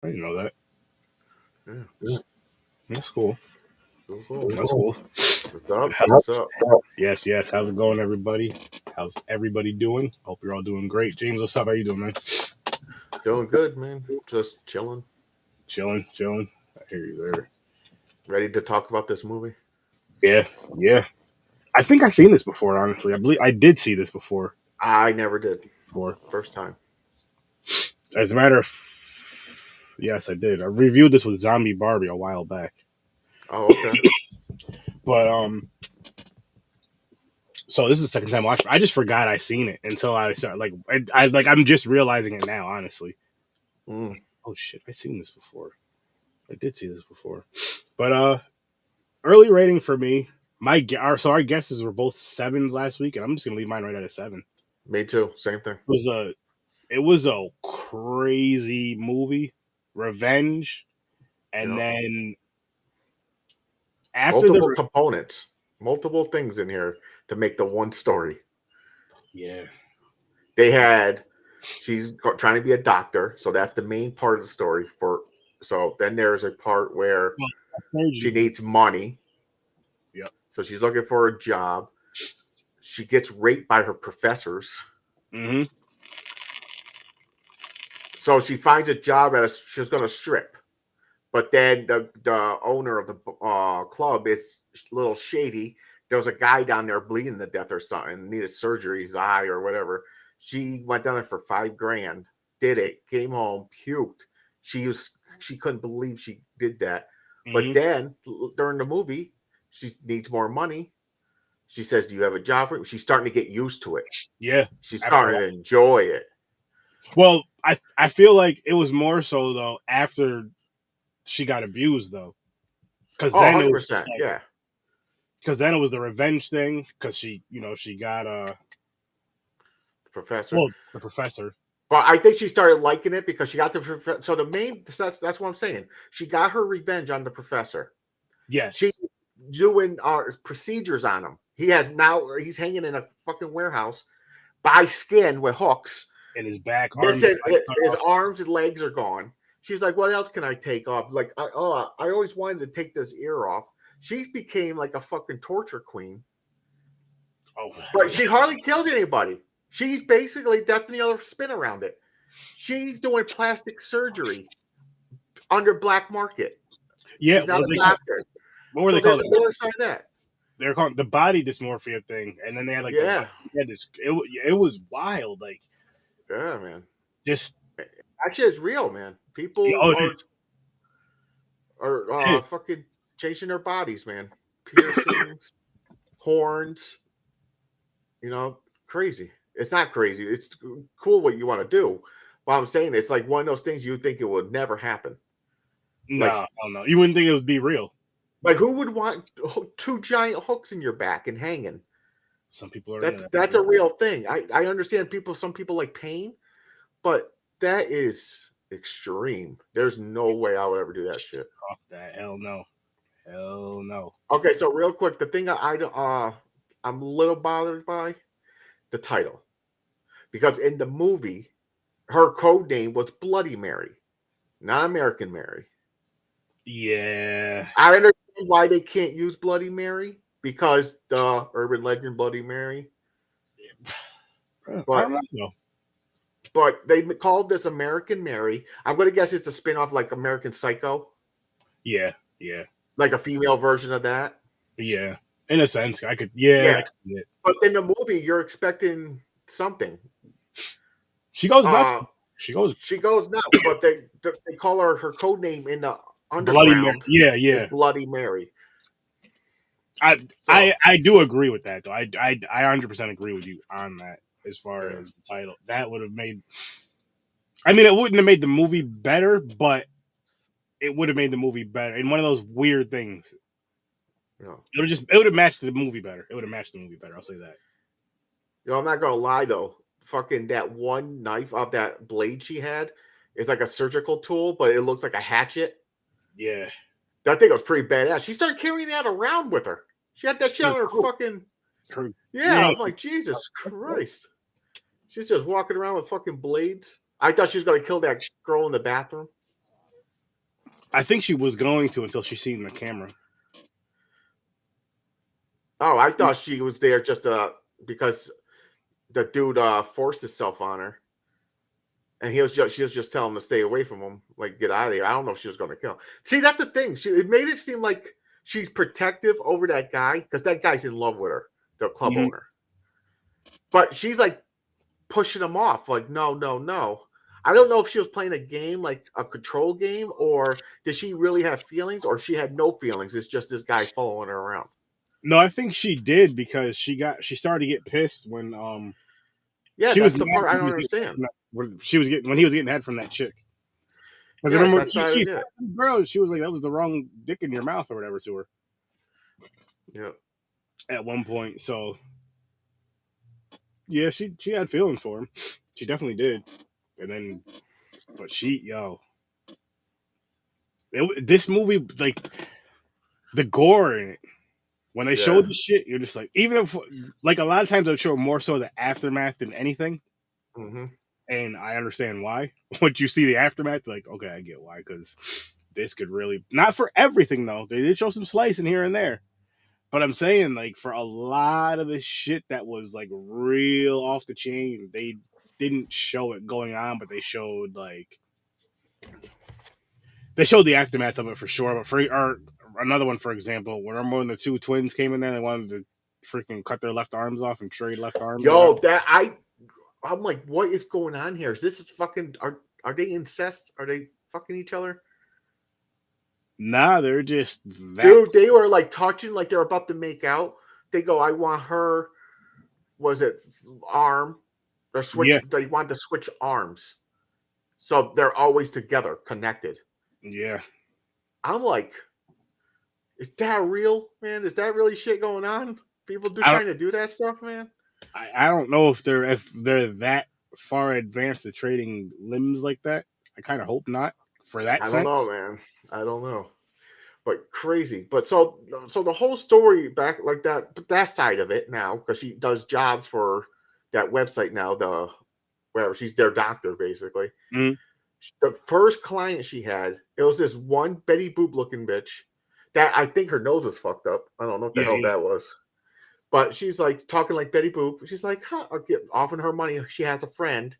I didn't know that. Yeah. Yeah. That's cool. Cool. That's cool. What's up? What's up? Yes, yes. How's it going, everybody? How's everybody doing? Hope you're all doing great. James, what's up? How you doing, man? Doing good, man. Just chilling. Chilling, chilling. I hear you there. Ready to talk about this movie? Yeah, yeah. I think I've seen this before, honestly. I believe I did see this before. I never did. Before. First time. As a matter of yes, I did. I reviewed this with Zombie Barbie a while back. Oh, okay. But so this is the second time watching. I just forgot I seen it until I started I'm just realizing it now, honestly. Oh shit, I seen this before. I did see this before. But early rating for me, our guesses were both 7s last week, and I'm just gonna leave mine right at a 7. Me too. Same thing. It was a crazy movie, revenge, and then after multiple components, multiple things in here to make the one story. Yeah, they had. She's trying to be a doctor, so that's the main part of the story. So then there's a part where she needs money. Yep. So she's looking for a job. She gets raped by her professors. Mm-hmm. So she finds a job she's going to strip. But then the owner of the club is a little shady. There was a guy down there bleeding to death or something, needed surgery, his eye or whatever. She went down there for $5,000, did it, came home, puked. She couldn't believe she did that. Mm-hmm. But then during the movie, she needs more money. She says, "Do you have a job for me?" She's starting to get used to it. Yeah, she's starting to enjoy it. Well, I feel like it was more so though after she got abused though, because then 100%, it was just like, because then it was the revenge thing because she got professor. Well, the professor. But I think she started liking it because she got the professor. So that's what I'm saying. She got her revenge on the professor. Yes. She's doing procedures on him. He's hanging in a fucking warehouse by skin with hooks. And his back, his arms and legs are gone. She's like, what else can I take off? Like, I always wanted to take this ear off. She became like a fucking torture queen. Oh, but she hardly kills anybody. She's basically, that's the other spin around it. She's doing plastic surgery under black market. Yeah, she's not a doctor. What were they called? The other side of that. They're calling the body dysmorphia thing, and then they had like it was wild, like man. Just actually, it's real, man. People are fucking changing their bodies, man. Piercings, horns, crazy. It's not crazy. It's cool what you want to do. But I'm saying it's like one of those things you think it would never happen. No, I don't know. You wouldn't think it would be real. Like, who would want 2 giant hooks in your back and hanging? Some people are. That's a real thing. I understand some people like pain, but that is extreme. There's no way I would ever do that shit. Fuck that. Hell no. Hell no. Okay, so real quick, the thing I'm a little bothered by the title, because in the movie, her code name was Bloody Mary, not American Mary. Yeah, I understand why they can't use Bloody Mary because the urban legend Bloody Mary. But I don't know. But they called this American Mary. I'm going to guess it's a spinoff like American Psycho. Yeah. Like a female version of that. Yeah, in a sense, I could. Yeah. But in the movie, you're expecting something. She goes nuts. She goes nuts. But they call her code name in the underground. Bloody Mary. Yeah. Bloody Mary. I do agree with that though. I 100% agree with you on that. As far as the title, that would have made. I mean, it wouldn't have made the movie better, but it would have made the movie better. And one of those weird things. Yeah. It would have matched the movie better. It would have matched the movie better. I'll say that. I'm not gonna lie though. Fucking that one knife of that blade she had is like a surgical tool, but it looks like a hatchet. Yeah, that thing was pretty badass. She started carrying that around with her. She had that shit on her fucking. Yeah, I'm like, Jesus Christ. She's just walking around with fucking blades. I thought she was going to kill that girl in the bathroom. I think she was going to until she seen the camera. Oh, I thought she was there just because the dude forced himself on her. And she was just telling him to stay away from him, like get out of here. I don't know if she was going to kill him. See, that's the thing. It made it seem like she's protective over that guy because that guy's in love with her, the club owner. But she's like pushing him off, like no, no, no. I don't know if she was playing a game, like a control game, or did she really have feelings, or she had no feelings. It's just this guy following her around. No, I think she did because she started to get pissed when Yeah, she that's was the part I don't understand. when he was getting head from that chick. Because Yeah, I remember that's how I she get it. girl, she was like, that was the wrong dick in your mouth or whatever to her. Yeah. At one point, so yeah, she had feelings for him. She definitely did. And then, but this movie, like the gore in it, when they showed the shit, you're just like, even if like a lot of times they show more so the aftermath than anything. Mm-hmm. And I understand why. Once you see the aftermath, like, okay, I get why, because this could really not for everything though. They did show some slicing here and there. But I'm saying, like, for a lot of the shit that was like real off the chain, they didn't show it going on, but they showed the aftermath of it for sure. But or another one, for example, remember when the two twins came in there, they wanted to freaking cut their left arms off and trade left arms. Yo, I'm like, what is going on here? Is this fucking are they incest? Are they fucking each other? Nah, they're just that. Dude, they were like touching, like they're about to make out. They go, I want her. Was it arm? They're switching. Yeah. They want to switch arms, so they're always together, connected. Yeah. I'm like, is that real, man? Is that really shit going on? People trying to do that stuff, man. I don't know if they're that far advanced at trading limbs like that. I kind of hope not for that I sense. don't know, man. I don't know. But crazy. But so the whole story back like that, but that side of it now, because she does jobs for that website now, wherever she's their doctor, basically. Mm-hmm. The first client she had, it was this one Betty Boop looking bitch that I think her nose was fucked up. I don't know what the hell that was. But she's like talking like Betty Boop. She's like, huh, I'll get offering her money. She has a friend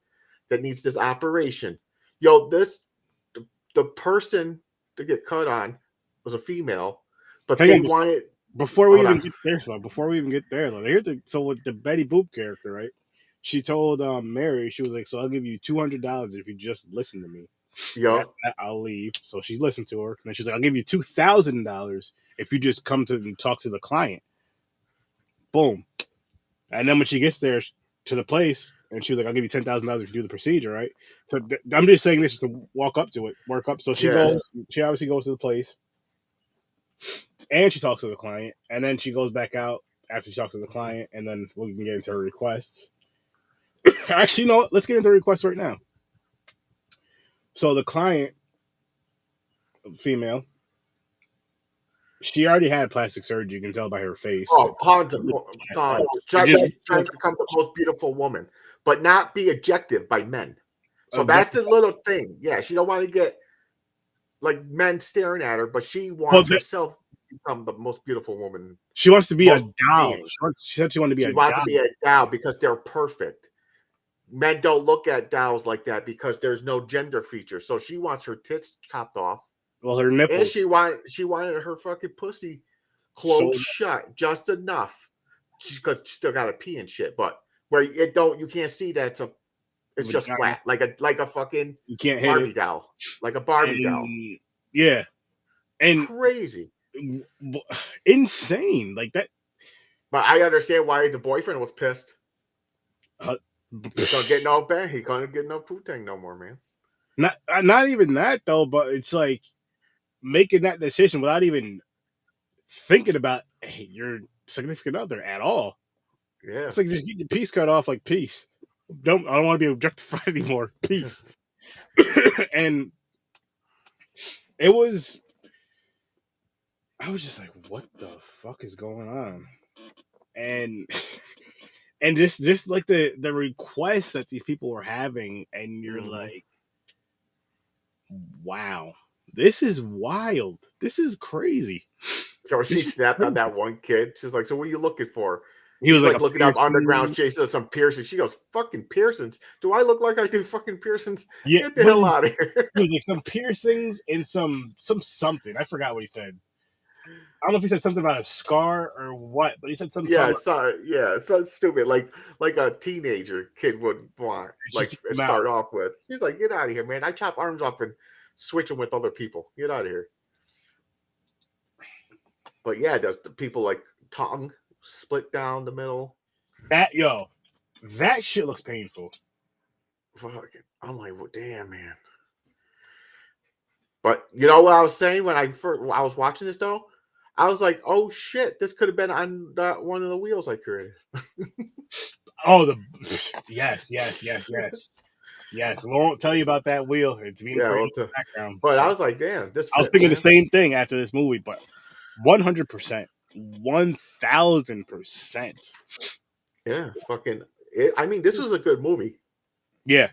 that needs this operation. Yo, the person to get cut on was a female, but they wanted before we even get there, here's so with the Betty Boop character, right? She told Mary, she was like, so I'll give you $200 if you just listen to me. Yeah, I'll leave. So she's listened to her, and then she's like, I'll give you $2,000 if you just come to and talk to the client. Boom. And then when she gets there to the place, and she was like, I'll give you $10,000 if you do the procedure, right? So I'm just saying this is to work up. So she obviously goes to the place, and she talks to the client, and then she goes back out after she talks to the client, and then we can get into her requests. Actually, no, let's get into the requests right now. So the client, female, she already had plastic surgery. You can tell by her face. Oh, tons of trying to become the most beautiful woman, but not be objective by men. So that's the little thing. Yeah, she don't want to get like men staring at her, but she wants herself to become the most beautiful woman. She wants to be a doll. She said she wanted to be she wants to be a doll because they're perfect. Men don't look at dolls like that because there's no gender feature. So she wants her tits chopped off. Well, her nipples. And she wanted her fucking pussy closed shut just enough because she still got to pee and shit. But where you can't see that it's just flat, like a fucking you can't Barbie doll, like a Barbie doll. Yeah, and crazy, insane, like that. But I understand why the boyfriend was pissed. He couldn't get no bang. He couldn't get no poo-tang no more, man. Not even that though. But it's like making that decision without even thinking about your significant other at all. Yeah, it's like just get your piece cut off. Like peace. I don't want to be objectified anymore. Peace. And it was. I was just like, what the fuck is going on? And just like the requests that these people were having, and you're like, wow. This is wild. This is crazy. So she This is snapped on crazy. that one kid. She's like, "So what are you looking for?" He was He's like like a looking up underground piercing. chasing some piercings. She goes, "Fucking piercings? Do I look like I do fucking piercings? Yeah, Get the what hell is out of here!" he was like some piercings and some something. I forgot what he said. I don't know if he said something about a scar or what, but he said Yeah, something. it's so stupid. Like a teenager kid would want, She like came out. start off with. She's like, "Get out of here, man! I chop arms off and switch them with other people. Get out of here." But yeah, there's the people like tongue split down the middle. That shit looks painful. Fucking, I'm like, well, damn, man. But you know what I was saying when I was watching this though? I was like, oh shit, this could have been on one of the wheels I created. Oh, yes. Laurel will tell you about that wheel. It's being Yeah, created in the background. but I was like, damn, this I was fits, thinking the man. same thing after this movie, but 100%, 1000%. Yeah, it's fucking. I mean, this was a good movie. Yeah.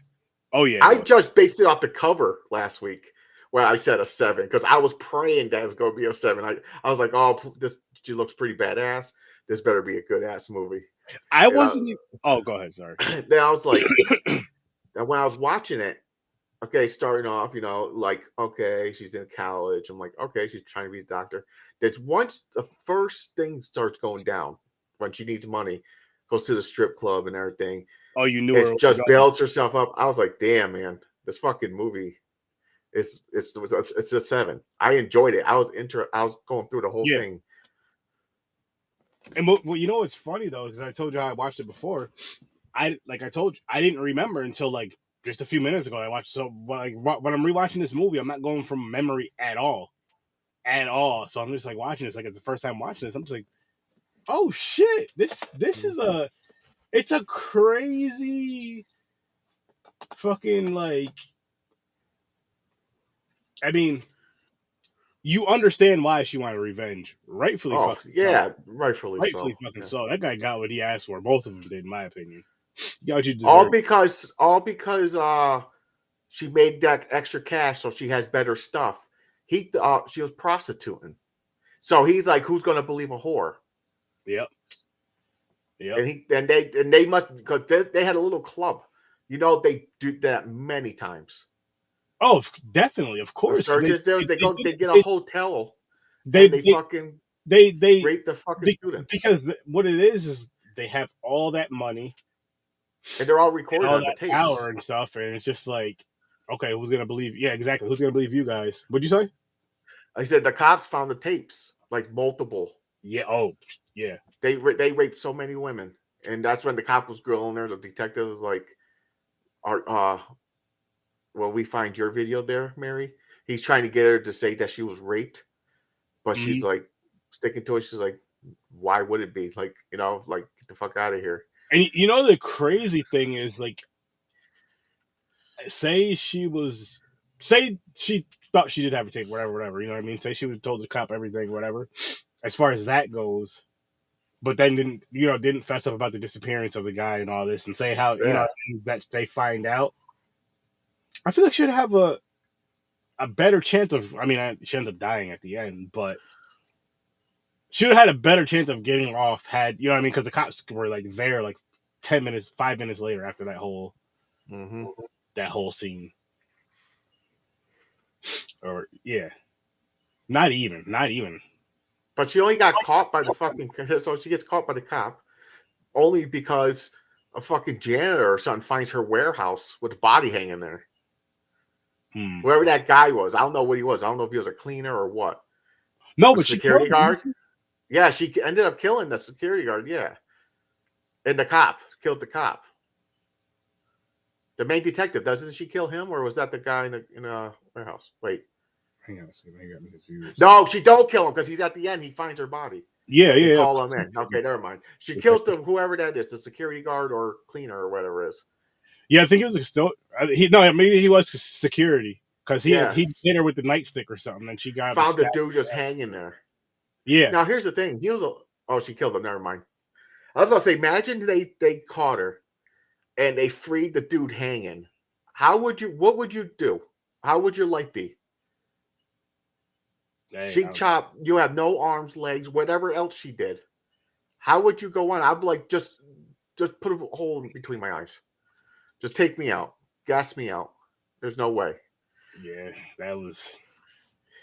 Oh yeah. I just based it off the cover last week, where I said a 7 because I was praying that it's going to be a 7. I was like, oh, this she looks pretty badass. This better be a good ass movie. I wasn't. Oh, go ahead. Sorry. Then I was like, and when I was watching it, okay, starting off, like, okay, she's in college. I'm like, okay, she's trying to be a doctor. That's once the first thing starts going down, when she needs money, goes to the strip club and everything. Oh, you knew her. It just builds herself up. I was like, damn, man, this fucking movie it's a 7. I enjoyed it. I was going through the whole thing. And well, you know what's funny though, because I told you I watched it before. I told you, I didn't remember until like just a few minutes ago. I watched. So like when I'm rewatching this movie, I'm not going from memory at all. So I'm just like watching this like it's the first time watching this. I'm just like, oh shit, this is it's a crazy fucking like. I mean, you understand why she wanted revenge, rightfully. Oh fucking yeah, so. rightfully so. Yeah. So that guy got what he asked for. Both of them did, in my opinion. You got what you deserve. All because she made that extra cash, so she has better stuff. She was prostituting, so he's like, who's going to believe a whore? Yep. And they must, because they had a little club. They do that many times. Oh, definitely, of course. The surgeons they get a hotel. They fucking they rape the fucking students because what it is they have all that money and they're all recorded on the tapes, power and stuff, and it's just like, okay, who's gonna believe? Yeah, exactly. Who's gonna believe you guys? What'd you say? I said the cops found the tapes, like multiple. Yeah. Oh, yeah. They raped so many women, and that's when the cop was grilling her. The detective was like, "Well, we find your video there, Mary." He's trying to get her to say that she was raped, but she's like sticking to it. She's like, "Why would it be? Like, like get the fuck out of here." And the crazy thing is, like, say she thought she did have a tape, whatever. You know what I mean? Say she was told the cop everything, whatever. As far as that goes, but then didn't fess up about the disappearance of the guy and all this, and say how that they find out. I feel like she'd have a better chance of. I mean, she ends up dying at the end, but she would have had a better chance of getting off had you know what I mean, because the cops were like there like 5 minutes later after that whole scene. Or yeah, not even. But she only got caught by the fucking. So she gets caught by the cop only because a fucking janitor or something finds her warehouse with a body hanging there. Whoever that guy was, I don't know what he was. I don't know if he was a cleaner or what. No, but security guard. Yeah, she ended up killing the security guard. Yeah, and the cop killed the cop. The main detective, doesn't she kill him, or was that the guy in a warehouse? Wait, hang on a second, I got me confused. No, she don't kill him because he's at the end. He finds her body. Yeah. Call him in. Okay, never mind. She kills whoever that is, the security guard or cleaner or whatever it is. Yeah, I think it was maybe he was security because he hit her with the nightstick or something, and she found the dude just hanging there. Yeah. Now here's the thing. She killed him. Never mind. I was about to say, imagine they caught her and they freed the dude hanging. What would you do? How would your life be? Hey, She chopped. You have no arms, legs, whatever else she did. How would you go on? I'd be like, just put a hole between my eyes. Just take me out. Gas me out. There's no way. yeah, that was.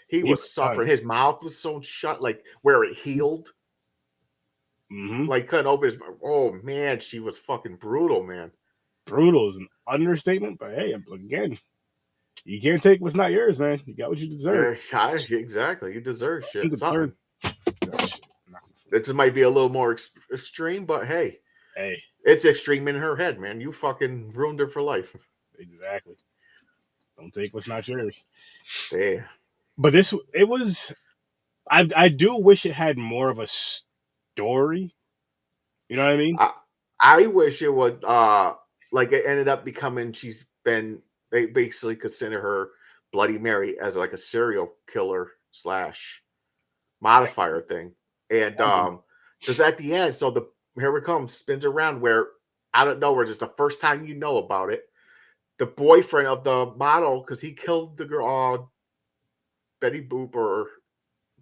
He was suffering. His mouth was sewn shut, like where it healed. Mm-hmm. Like couldn't open his mouth. Oh man, she was fucking brutal, man. Brutal is an understatement, but hey, again, you can't take what's not yours, man. You got what you deserve. Exactly. You deserve You shit. deserve. Something. It might be a little more extreme, but hey, Hey, it's extreme in her head, man. You fucking ruined her for life. exactly. Don't take what's not yours. Damn. But it was. I do wish it had more of a story. You know what I mean? I wish it would like it ended up becoming they basically consider her Bloody Mary as like a serial killer slash modifier thing. And because at the end, so here it comes, spins around where out of nowhere, just the first time you know about it, the boyfriend of the model, because he killed the girl, Betty Boop, or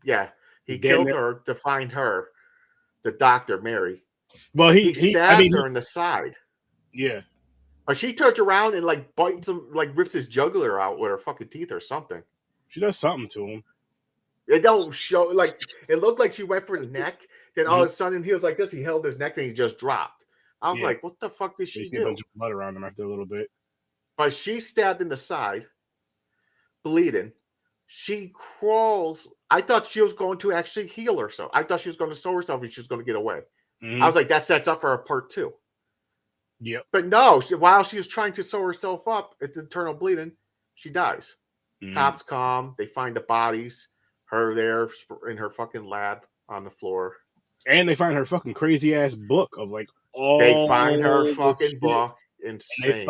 yeah, he killed her to find her, the doctor, Mary. Well, he stabs her in the side. Yeah. But she turns around and like bites him, like rips his jugular out with her fucking teeth or something. She does something to him. It don't show, like it looked like she went for the neck. Then all of a sudden he was like this. He held his neck and he just dropped. I was like, what the fuck did she do? A bunch of blood around him after a little bit. But she stabbed in the side, bleeding. She crawls. I thought she was going to actually heal herself. I thought she was going to sew herself and she was going to get away. I was like, that sets up for a part 2. Yep. But no, while she was trying to sew herself up, it's internal bleeding, she dies. Cops come, they find the bodies, her there in her fucking lab on the floor. And they find her fucking crazy ass book of like all they find her fucking book. Insane.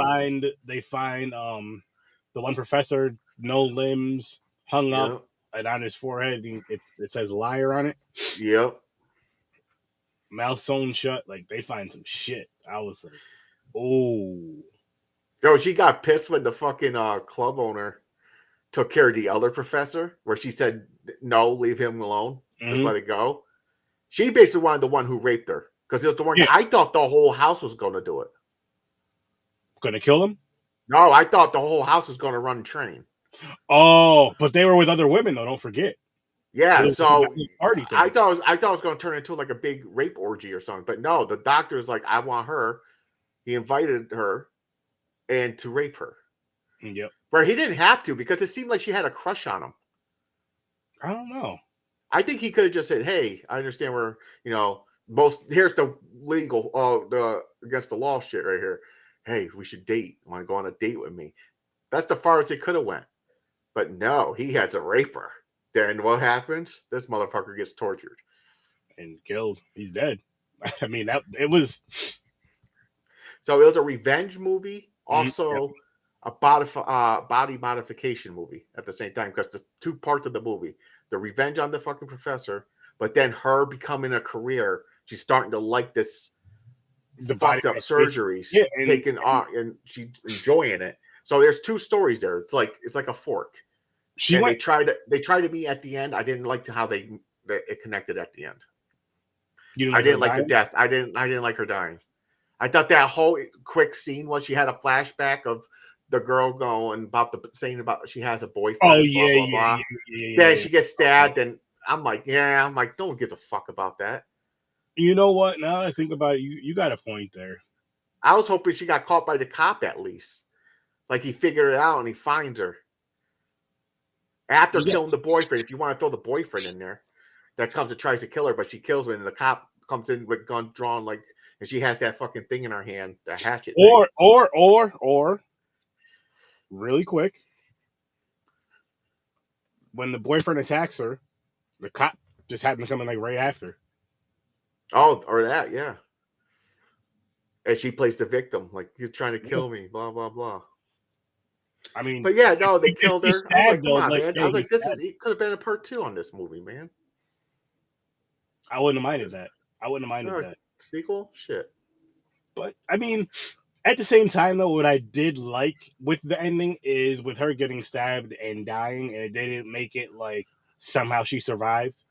They find the one professor, no limbs, hung up and on his forehead it says liar on it. Yep. Mouth sewn shut. Like they find some shit. I was like, oh. Yo, she got pissed when the fucking club owner took care of the other professor, where she said, no, leave him alone. Just let it go. She basically wanted the one who raped her. Because it was the one I thought the whole house was going to do it. Going to kill him? No, I thought the whole house was going to run train. Oh, but they were with other women, though. Don't forget. Yeah, so I thought it was going to turn into like a big rape orgy or something. But no, the doctor is like, I want her. He invited her and to rape her. Yep. But he didn't have to, because it seemed like she had a crush on him. I don't know. I think he could have just said, hey, I understand where, here's the legal, the against the law shit right here. Hey, we should date. Want to go on a date with me? That's the farthest it could have went. But no, he had to rape her. Then what happens? This motherfucker gets tortured and killed. He's dead. I mean, it was. So it was a revenge movie, also a body modification movie at the same time, because the 2 parts of the movie: the revenge on the fucking professor, but then her becoming a career. She's starting to like this fucked up surgeries, taking on, and she's enjoying it. So there's 2 stories there. It's like a fork. They tried to meet at the end. I didn't like how it connected at the end. I didn't like the death. I didn't like her dying. I thought that whole quick scene was she had a flashback of the girl going saying about she has a boyfriend. Oh yeah. Then she gets stabbed, and I'm like, no one gives a fuck about that. You know what? Now that I think about it, you got a point there. I was hoping she got caught by the cop at least. Like he figured it out and he finds her. After killing the boyfriend, if you want to throw the boyfriend in there, that comes and tries to kill her, but she kills him, and the cop comes in with gun drawn, like, and she has that fucking thing in her hand, the hatchet. Or, really quick, when the boyfriend attacks her, the cop just happened to come in like right after. Oh, or that, yeah. And she plays the victim, like, you're trying to kill me, blah blah blah. I mean, but yeah, no, they killed her. I was like, come on, man. I was like, it could have been a part 2 on this movie, man. I wouldn't have minded that. That. Sequel? Shit. But, I mean, at the same time, though, what I did like with the ending is with her getting stabbed and dying, and they didn't make it, like, somehow she survived.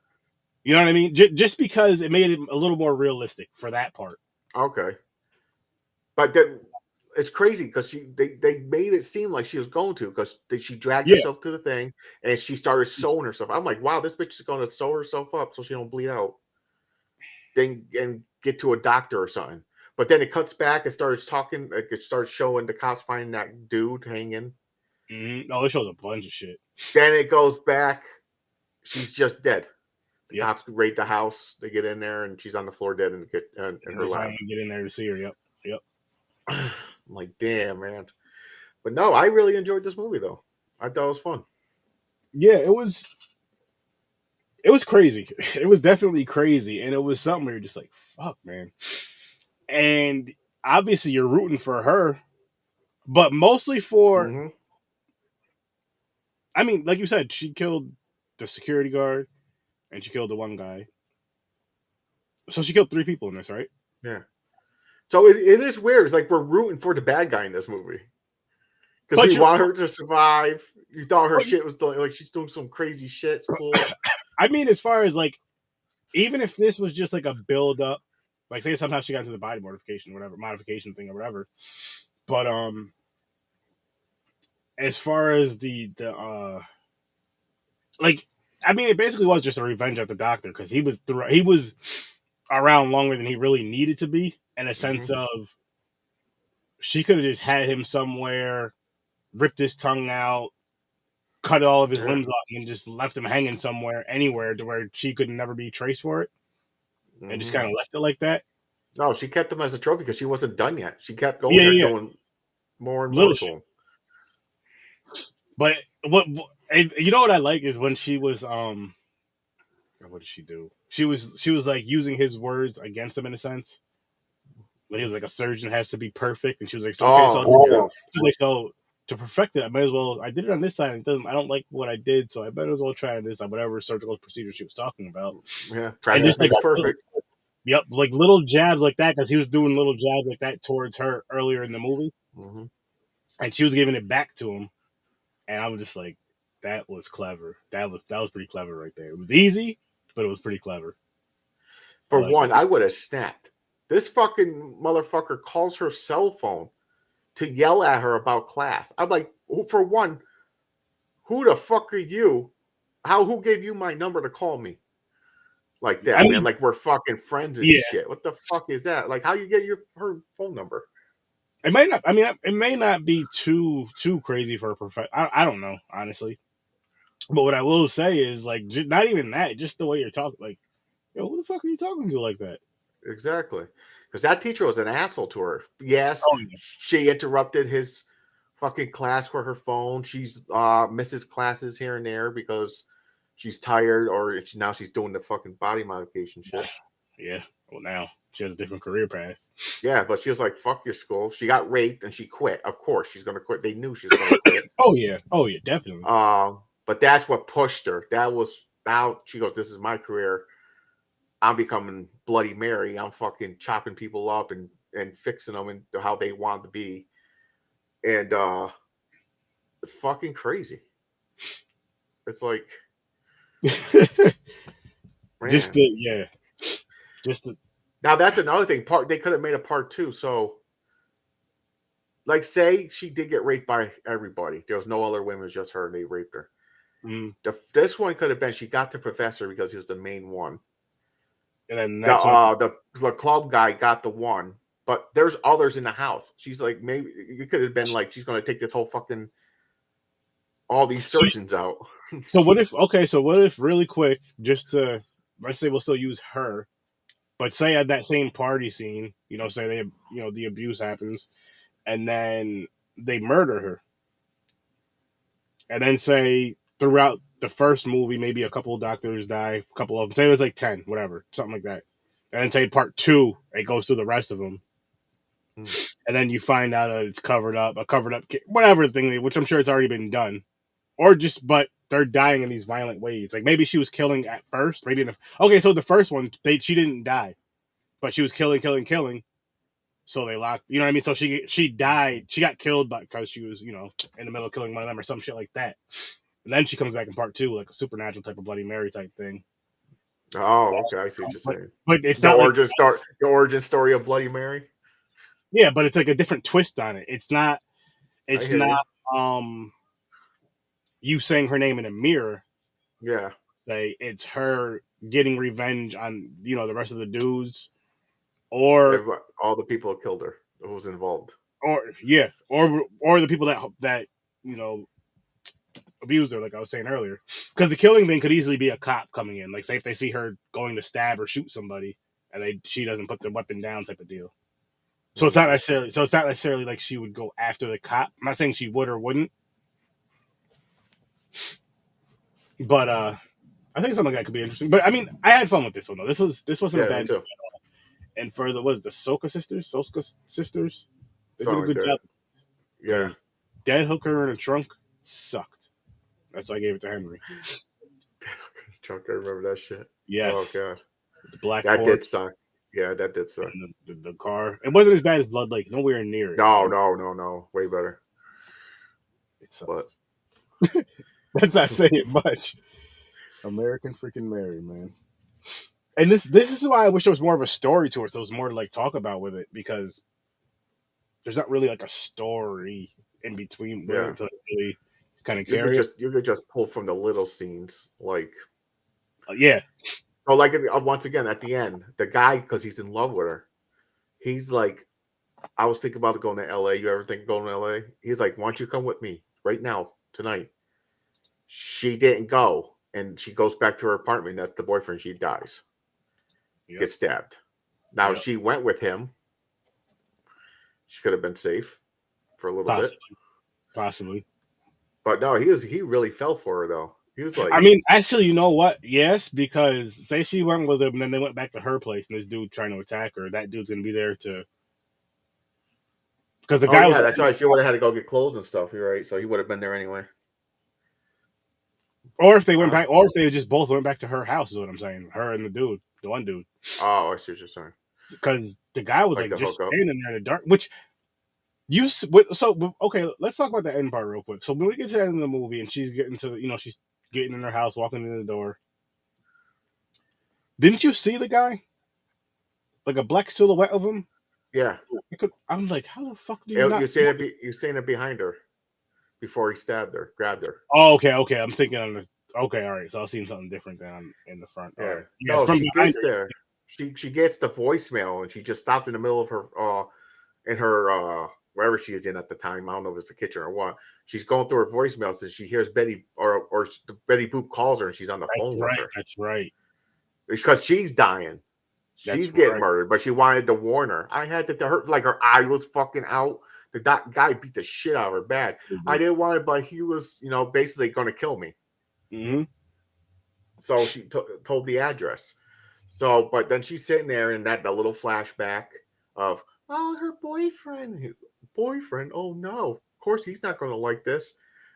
You know what I mean? Just because it made it a little more realistic for that part. Okay. But then it's crazy because they made it seem like she was going to, because she dragged Yeah. herself to the thing and she started sewing herself. I'm like, wow, this bitch is going to sew herself up so she don't bleed out. Then and get to a doctor or something. But then it cuts back and starts talking. Like it starts showing the cops finding that dude hanging. Mm-hmm. Oh, it shows a bunch of shit. Then it goes back. She's just dead. The Yep. cops raid the house. They get in there and she's on the floor dead in her lap. Finally get in there to see her. Yep. Yep. I'm like, damn, man. But no, I really enjoyed this movie though. I thought it was fun. Yeah, it was crazy. It was definitely crazy, and it was something where you're just like, fuck, man. And obviously, you're rooting for her, but mostly for. Mm-hmm. I mean, like you said, she killed the security guard, and she killed the one guy. So she killed 3 people in this, right? Yeah. So it is weird. It's like we're rooting for the bad guy in this movie because we want her to survive. You thought her shit was doing, like, she's doing some crazy shit. It's cool. I mean, as far as like, even if this was just like a build up, like say somehow she got into the body modification, whatever modification thing or whatever. But as far as the like, I mean, it basically was just a revenge of the doctor because he was around longer than he really needed to be, in a sense of she could have just had him somewhere, ripped his tongue out, cut all of his limbs off, and just left him hanging somewhere, anywhere, to where she could never be traced for it, and just kind of left it like that. No, she kept him as a trophy because she wasn't done yet. She kept going there doing more and more to him. But what you know what I like is when she was what did she do? She was like using his words against him in a sense. When he was like, a surgeon has to be perfect, and she was like, so, okay, so she's like, so to perfect it, I might as well. I did it on this side. It doesn't. I don't like what I did, so I might as well try on this side, whatever surgical procedure she was talking about. Yeah, and just like perfect. Yep, like little jabs like that, because he was doing little jabs like that towards her earlier in the movie, and she was giving it back to him, and I was just like, that was clever. That was pretty clever right there. It was easy, but it was pretty clever. For one, I would have snapped. This fucking motherfucker calls her cell phone to yell at her about class. I'm like, for one, who the fuck are you? Who gave you my number to call me? Like that, man. Like we're fucking friends and shit. What the fuck is that? Like, how you get her phone number? It may not. I mean, it may not be too crazy for a professional. I don't know, honestly. But what I will say is, like, not even that. Just the way you're talking. Like, yo, who the fuck are you talking to like that? Exactly. Because that teacher was an asshole to her. Yes, she interrupted his fucking class for her phone. She's misses classes here and there because she's tired, or now she's doing the fucking body modification shit. Yeah. Well, now she has a different career path. Yeah, but she was like, fuck your school. She got raped and she quit. Of course, she's going to quit. They knew she was going to quit. Oh, yeah, definitely. But that's what pushed her. That was, now she goes, this is my career. I'm becoming Bloody Mary. I'm fucking chopping people up and fixing them into how they want to be. And it's fucking crazy. It's like, now that's another thing. They could have made a part 2. So, like, say she did get raped by everybody. There was no other women, it was just her, and they raped her. This one could have been she got the professor because he was the main one. And then the club guy got the one, but there's others in the house. She's like, maybe it could have been like she's going to take this whole fucking all these surgeons out. So what if really quick, just to, let's say we'll still use her, but say at that same party scene, say they, the abuse happens, and then they murder her, and then say throughout the first movie, maybe a couple of doctors die, a couple of them, say it was like 10, whatever, something like that. And then say part 2, it goes through the rest of them. And then you find out that it's a covered up, whatever thing, which I'm sure it's already been done. But they're dying in these violent ways. Like maybe she was killing at first. So the first one, she didn't die, but she was killing. So they locked, you know what I mean? So she died. She got killed because she was, in the middle of killing one of them or some shit like that. And then she comes back in part 2, like a supernatural type of Bloody Mary type thing. Oh, okay, I see what you're saying. But it's The not like the origin story of Bloody Mary. yeah, but it's like a different twist on it. It's not I hear you. you saying her name in a mirror. Yeah. Say it's her getting revenge on the rest of the dudes, or All the people who killed her, who was involved. or the people that you know abuse her, like I was saying earlier. Because the killing thing could easily be a cop coming in, like say if they see her going to stab or shoot somebody, and she doesn't put the weapon down, type of deal. So it's not necessarily like she would go after the cop. I'm not saying she would or wouldn't, but I think something like that could be interesting. But I mean, I had fun with this one though. This wasn't a Yeah, me bad too. and for the Soka sisters, they did a Something like good that. job. Yeah. Dead Hooker in a Trunk sucked. That's why I gave it to Henry. Chuck, I remember that shit. Yes. Oh god. The black That horse did suck. Yeah, that did suck. and the car. It wasn't as bad as Blood Lake. Nowhere near it. No. Way better. It sucked. But that's not saying much. American freaking Mary, man. And this is why I wish there was more of a story to it. So there's more to like talk about with it, because there's not really like a story in between with it to really kind of carry it. You could just pull from the little scenes, like Yeah. oh, like once again at the end, the guy, because he's in love with her, he's like, I was thinking about going to LA. You ever think of going to LA? He's like, why don't you come with me right now tonight? She didn't go, and she goes back to her apartment. That's the boyfriend. She dies, gets stabbed. Now she went with him. She could have been safe for a little bit, possibly. But no, he really fell for her though. He was like, I mean, actually, you know what? Yes, because say she went with him and then they went back to her place and this dude trying to attack her, that dude's gonna be there to. Because the guy was. That's right. She would have had to go get clothes and stuff. You're right. So he would have been there anyway. Or if they went back, or if they just both went back to her house, is what I'm saying. Her and the dude, the one dude. Oh, I see what you're saying. Because the guy was like just standing there in the dark, which okay, let's talk about the end part real quick. So when we get to the end of the movie and she's getting to, she's getting in her house, walking in the door. Didn't you see the guy? Like a black silhouette of him? Yeah. I'm like, how the fuck do you not? You're seeing it behind her before he grabbed her. Oh, okay. I'm thinking on this. Okay, all right. So I've seen something different than in the front. Yeah. Right. No, she gets there. She gets the voicemail and she just stops in the middle of her in her wherever she is in at the time. I don't know if it's the kitchen or what. She's going through her voicemails and she hears Betty or Betty Boop calls her and she's on the phone with her. That's right. Because she's dying. She's getting murdered, but she wanted to warn her. I had to hurt, like her eye was fucking out. The guy beat the shit out of her bad. Mm-hmm. I didn't want it, but he was, basically going to kill me. Mm-hmm. So she told the address. So, but then she's sitting there in the little flashback of, oh, her boyfriend. Oh no, of course he's not going to like this.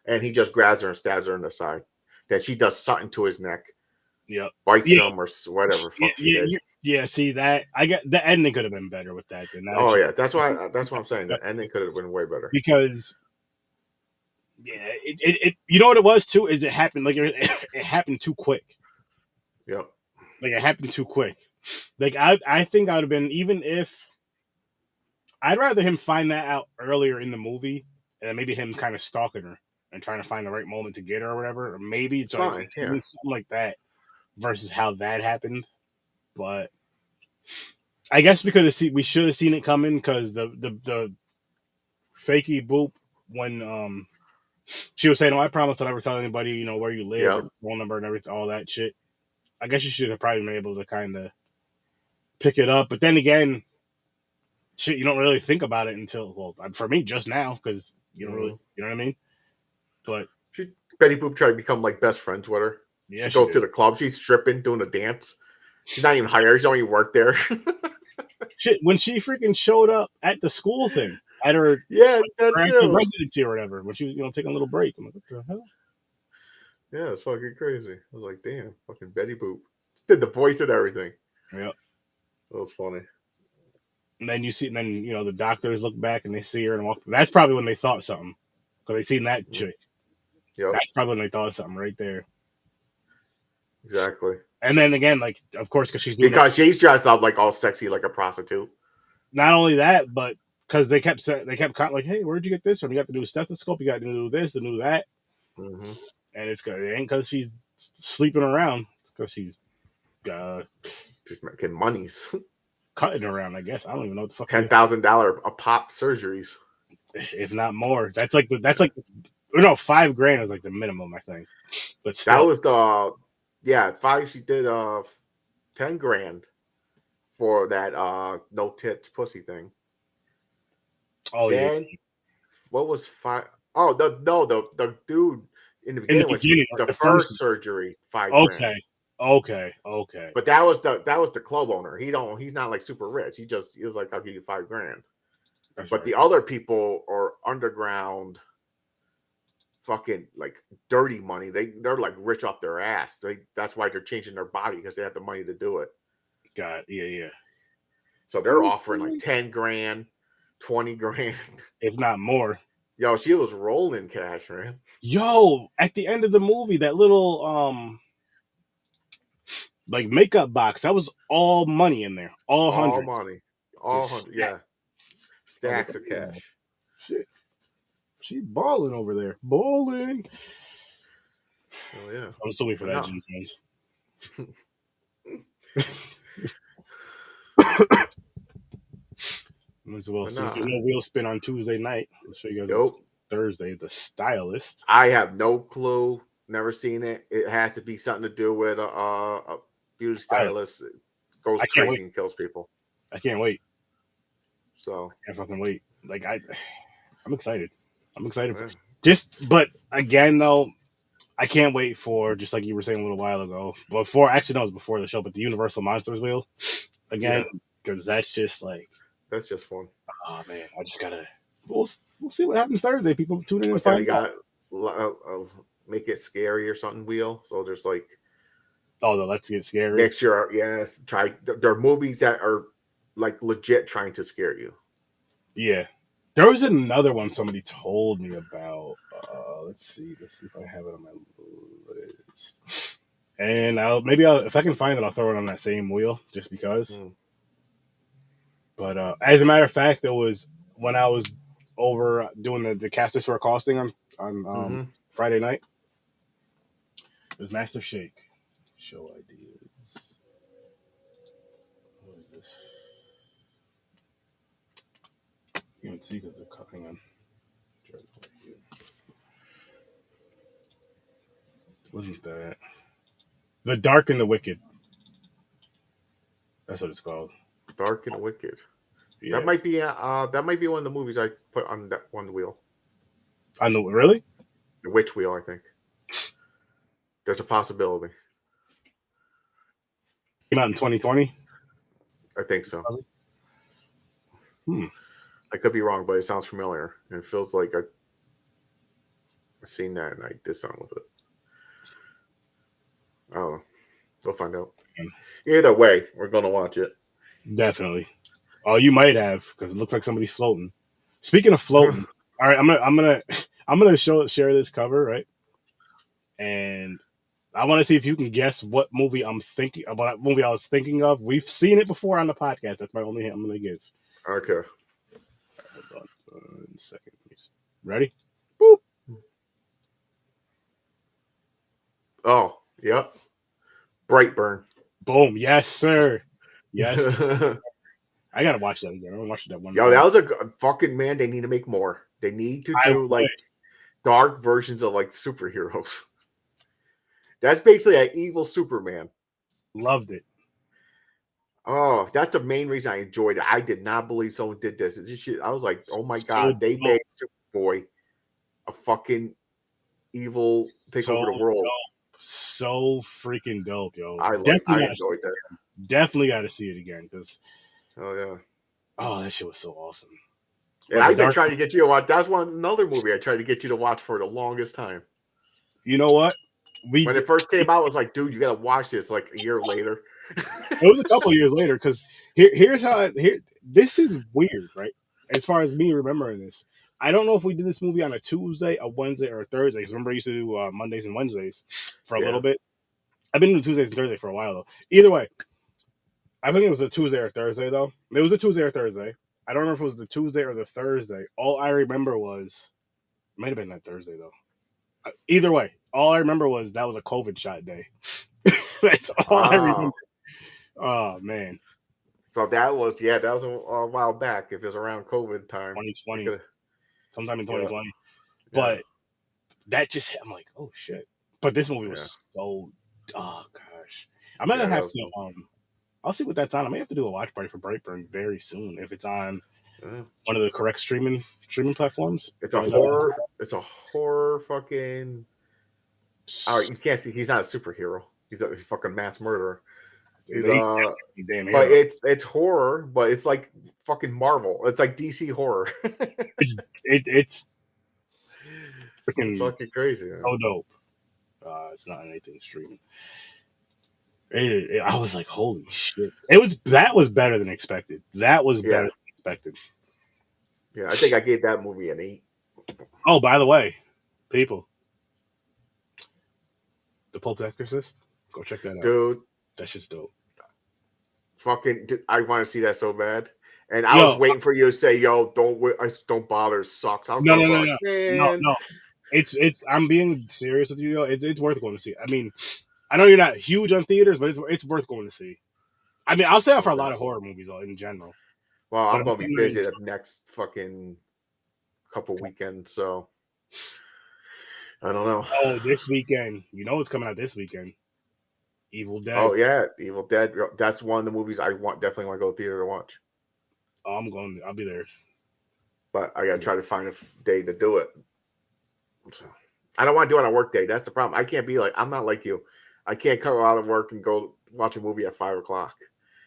And he just grabs her and stabs her in the side. Then she does something to his neck. Yep. Bites him or whatever. Yeah, see that the ending could have been better with that. That's what I'm saying. The ending could have been way better because it you know what it was too is it happened like it happened too quick. Yep. Like it happened too quick. Like I think I would have been, even if I'd rather him find that out earlier in the movie and then maybe him kind of stalking her and trying to find the right moment to get her or whatever, or maybe it's like something like that versus how that happened. But I guess we should have seen it coming because the fakey Boop when she was saying, "Oh, I promise I'll never tell anybody, where you live, or phone number, and everything, all that shit." I guess you should have probably been able to kind of pick it up, but then again, shit, you don't really think about it until for me just now because you don't really, you know what I mean. But Betty Boop tried to become like best friends with her. Yeah, she goes to the club. She's stripping, doing a dance. She's not even hired. She don't even work there. Shit, when she freaking showed up at the school thing, at her residency or whatever, when she was taking a little break, I'm like, what the hell? Yeah, it's fucking crazy. I was like, damn, fucking Betty Boop did the voice and everything. Yep, that was funny. And then the doctors look back and they see her and walk. That's probably when they thought something because they seen that chick. Yep. That's probably when they thought of something right there. Exactly. And then again, like, of course, because she's doing she's dressed up like all sexy like a prostitute. Not only that, but because they kept like, hey, where'd you get this from? You got to do a stethoscope. You got to do this, to do that. Mm-hmm. And it ain't because she's sleeping around. It's because she's just making monies. Cutting around, I guess. I don't even know what the fuck. $10,000 a pop surgeries, if not more. That's like no, $5,000 is like the minimum, I think. But still, that was the five. She did $10,000 for that no tits pussy thing. Oh then, yeah. What was five? Oh the dude in the beginning, the first surgery $5,000. Okay. But that was the club owner. He's not like super rich. He was like, I'll give you $5,000. But right. The other people are underground, fucking like dirty money. They're like rich off their ass. That's why they're changing their body, because they have the money to do it. God, yeah. So they're offering like $10,000, $20,000, if not more. Yo, she was rolling cash, man. Yo, at the end of the movie, that little like makeup box, that was all money in there. All hundreds. Money. All hundred, yeah. Stacks of cash. Shit. She's balling over there. Balling. Oh yeah. I'm assuming for that, Jim Jones. Well, since there's no wheel spin on Tuesday night, I'll show you guys Thursday, The Stylist. I have no clue. Never seen it. It has to be something to do with a beauty stylist. Goes crazy and kills people. I can't wait. So I can't fucking wait. Like I'm excited. I'm excited. But again, though, I can't wait for, just like you were saying a little while ago, it was before the show, but the Universal Monsters wheel again, because that's just like, that's just fun. Oh man, I just gotta. We'll see what happens Thursday. People tune in and find out. Make it scary or something wheel. So there's like, the Let's Get Scary. Next year, yes. There are movies that are like legit trying to scare you. Yeah, there was another one somebody told me about. Let's see if I have it on my list. And if I can find it, I'll throw it on that same wheel just because. But as a matter of fact, there was when I was over doing the casters for a costing on Friday night. It was Master Shake. Show ideas. What is this? You can see because they're cutting on. Wasn't that The Dark and the Wicked? That's what it's called. Dark and Wicked. Yeah. That might be one of the movies I put on that one wheel. On the really? The witch wheel, I think. There's a possibility. Came out in 2020? I think so. I could be wrong, but it sounds familiar. And it feels like I've seen that and I did something with it. Oh, we'll find out. Either way, we're going to watch it. Definitely. Oh, you might have, because it looks like somebody's floating. Speaking of floating, all right, I'm gonna share this cover, right? And I want to see if you can guess what movie I'm thinking about. Movie I was thinking of. We've seen it before on the podcast. That's my only hint I'm gonna give. Okay. Hold on 1 second. Ready? Boop. Oh, yep. Brightburn. Boom. Yes, sir. Yes. I gotta watch that again. I watched that one. Yo, that was a fucking man. They need to make more. They need to do like dark versions of like superheroes. That's basically an evil Superman. Loved it. Oh, that's the main reason I enjoyed it. I did not believe someone did this. I was like, oh my god, they made Superboy a fucking evil take over the world. So freaking dope, yo. I enjoyed that. Definitely got to see it again because. Oh yeah. Oh, that shit was so awesome. And I've been trying to get you to watch. That's another movie I tried to get you to watch for the longest time. You know what? When it first came out, I was like, dude, you got to watch this like a year later. It was a couple years later because here's how this is weird, right? As far as me remembering this, I don't know if we did this movie on a Tuesday, a Wednesday, or a Thursday. Because remember, I used to do Mondays and Wednesdays for a little bit. I've been doing Tuesdays and Thursdays for a while though. Either way, I think it was a Tuesday or Thursday though. It was a Tuesday or Thursday. I don't remember if it was the Tuesday or the Thursday. All I remember was it might have been that Thursday though. Either way, all I remember was that was a COVID shot day. That's all I remember. Oh man. So that was a while back. If it was around COVID time, 2020, sometime in 2020. But that just hit. I'm like, oh shit. But this movie was so. Oh gosh. I'm gonna have to. I'll see what that's on. I may have to do a watch party for Brightburn very soon if it's on one of the correct streaming platforms. It's a horror. It's a horror fucking. All right, you can't see. He's not a superhero. He's a fucking mass murderer. But it's horror, but it's like fucking Marvel. It's like DC horror. it's freaking it's fucking crazy. Man. Oh dope. It's not anything streaming. I was like, holy shit! That was better than expected. That was better than expected. Yeah, I think I gave that movie an 8. Oh, by the way, people, The Pope's Exorcist, go check that out, dude. That's just dope. Fucking, dude, I want to see that so bad. And I was waiting for you to say, "Yo, don't bother, sucks." I was no. It's. I'm being serious with you. Yo. It's worth going to see. I mean, I know you're not huge on theaters, but it's worth going to see. I mean, I'll say that for a lot of horror movies in general. Well, I'm gonna be busy the next fucking couple weekends, so I don't know. Oh, this weekend, you know what's coming out this weekend? Evil Dead. Oh yeah, Evil Dead. That's one of the movies I definitely want to go to theater to watch. Oh, I'll be there, but I gotta try to find a day to do it. So, I don't want to do it on a work day. That's the problem. I can't be like, I'm not like you. I can't come out of work and go watch a movie at 5 o'clock.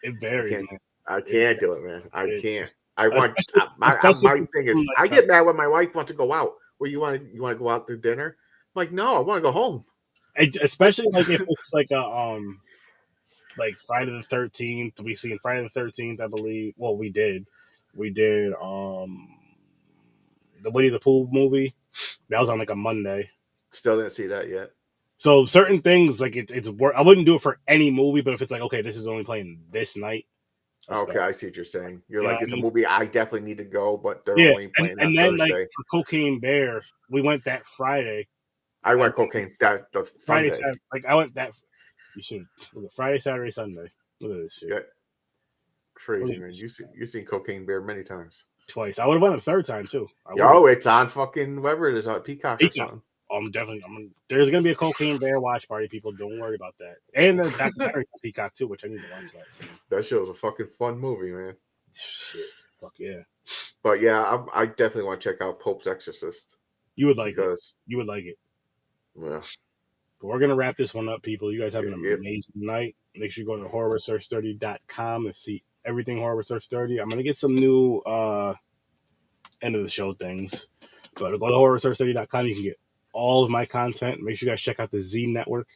It varies. I can't do it, man. I can't. My thing is, I get mad when my wife wants to go out. Well, you want to go out to dinner? I'm like, no, I want to go home. Especially like if it's like a like Friday the 13th. We seen Friday the 13th, I believe. Well, we did the Winnie the Pooh movie. That was on like a Monday. Still didn't see that yet. So certain things like it's work. I wouldn't do it for any movie, but if it's like, okay, this is only playing this night. Okay, I see what you're saying. You're like, it's a movie I definitely need to go, but they're only playing that Thursday. Like for Cocaine Bear, we went that Friday. I went Cocaine that Friday. Saturday, like I went that. You should look at Friday, Saturday, Sunday. Look at this shit. Yeah. Crazy, man. You've seen Cocaine Bear many times. Twice. I would have went a third time too. It's on fucking whatever it is, on Peacock or something. There's gonna be a Cocaine Bear watch party, people. Don't worry about that. And the documentary on Peacock too, which I need to watch that soon. That show's a fucking fun movie, man. Shit. Fuck yeah. But yeah, I definitely want to check out Pope's Exorcist. You would like it. You would like it. Yeah. But we're gonna wrap this one up, people. You guys have an amazing night. Make sure you go to HORRORWITHSIR.STURDY.com and see everything Horror with Sir Sturdy. I'm gonna get some new end of the show things. But go to HORRORWITHSIR.STURDY.com. You can get all of my content. Make sure you guys check out the Z Network.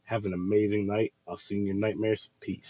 Have an amazing night. I'll see you in your nightmares. Peace.